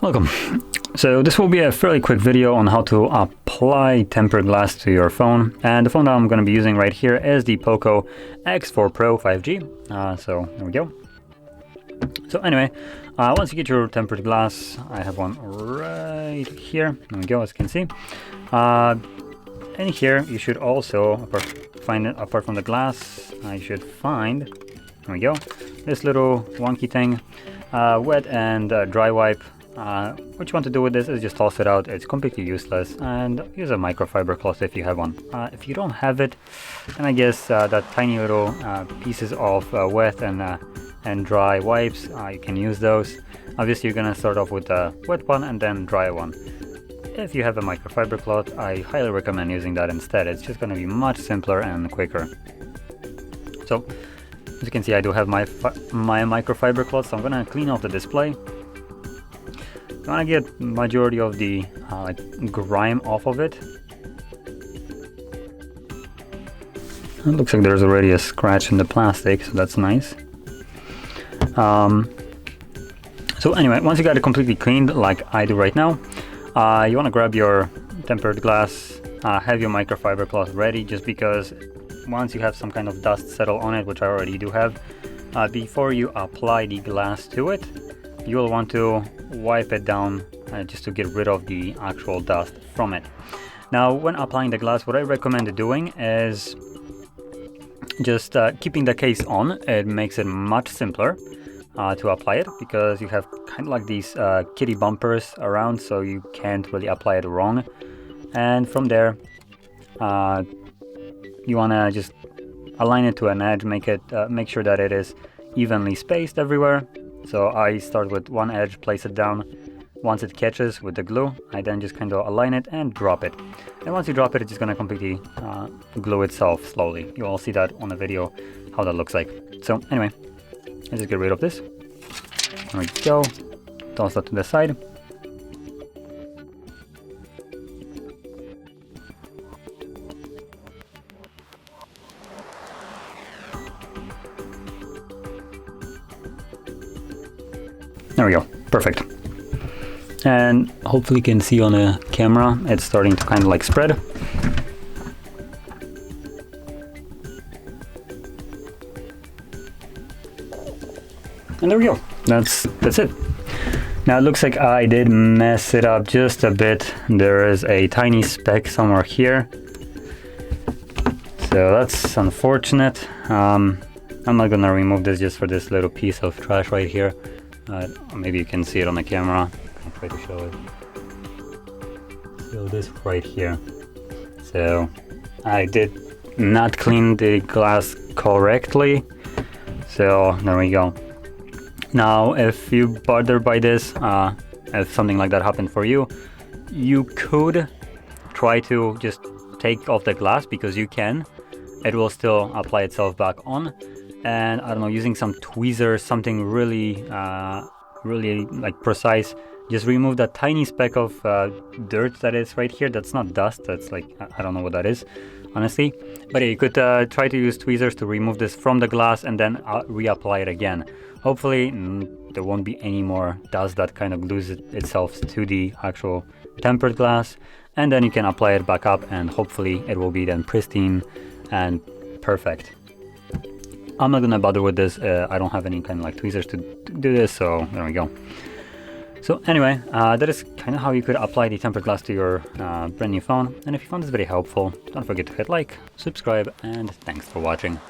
Welcome. So this will be a fairly quick video on how to apply tempered glass to your phone, and the phone that I'm going to be using right here is the POCO X4 Pro 5G. So there we go. So anyway, once you get your tempered glass, I have one right here. There we go, as you can see. In here you should also, apart from the glass, you should find, there we go, this little wonky thing, wet and dry wipe. What you want to do with this is just toss it out. It's completely useless, and use a microfiber cloth if you have one. If you don't have it, then I guess that tiny little pieces of wet and dry wipes, you can use those. Obviously you're gonna start off with a wet one and then dry one. If you have a microfiber cloth, I highly recommend using that instead. It's just gonna be much simpler and quicker. So as you can see, I do have my microfiber cloth, so I'm gonna clean off the display. You want to get majority of the grime off of it. It looks like there's already a scratch in the plastic, so that's nice. So anyway, once you got it completely cleaned, like I do right now, you want to grab your tempered glass, have your microfiber cloth ready, just because once you have some kind of dust settle on it, which I already do have, before you apply the glass to it, you will want to wipe it down just to get rid of the actual dust from it. Now, when applying the glass, what I recommend doing is just keeping the case on. It makes it much simpler to apply it, because you have kind of like these kitty bumpers around, so you can't really apply it wrong. And from there, you want to just align it to an edge, make sure that it is evenly spaced everywhere. So I start with one edge, place it down. Once it catches with the glue, I then just kind of align it and drop it. And once you drop it, it's just going to completely glue itself slowly. You all see that on the video, how that looks like. So anyway, let's just get rid of this. There we go. Toss that to the side. There we go, perfect. And hopefully you can see on the camera, it's starting to kind of like spread. And there we go, that's it. Now it looks like I did mess it up just a bit. There is a tiny speck somewhere here. So that's unfortunate. I'm not gonna remove this just for this little piece of trash right here. Maybe you can see it on the camera. I'll try to show it. So this right here. So I did not clean the glass correctly. So there we go. Now, if you bother by this, if something like that happened for you, you could try to just take off the glass, because you can. It will still apply itself back on. And I don't know, using some tweezers, something really like precise, just remove that tiny speck of dirt that is right here. That's not dust, that's like, I don't know what that is, honestly. But yeah, you could try to use tweezers to remove this from the glass and then reapply it again. Hopefully there won't be any more dust that kind of glues itself to the actual tempered glass, and then you can apply it back up, and hopefully it will be then pristine and perfect. I'm not gonna bother with this. I don't have any kind of like tweezers to do this, so there we go. So anyway, that is kind of how you could apply the tempered glass to your brand new phone. And if you found this video helpful, don't forget to hit like, subscribe, and thanks for watching.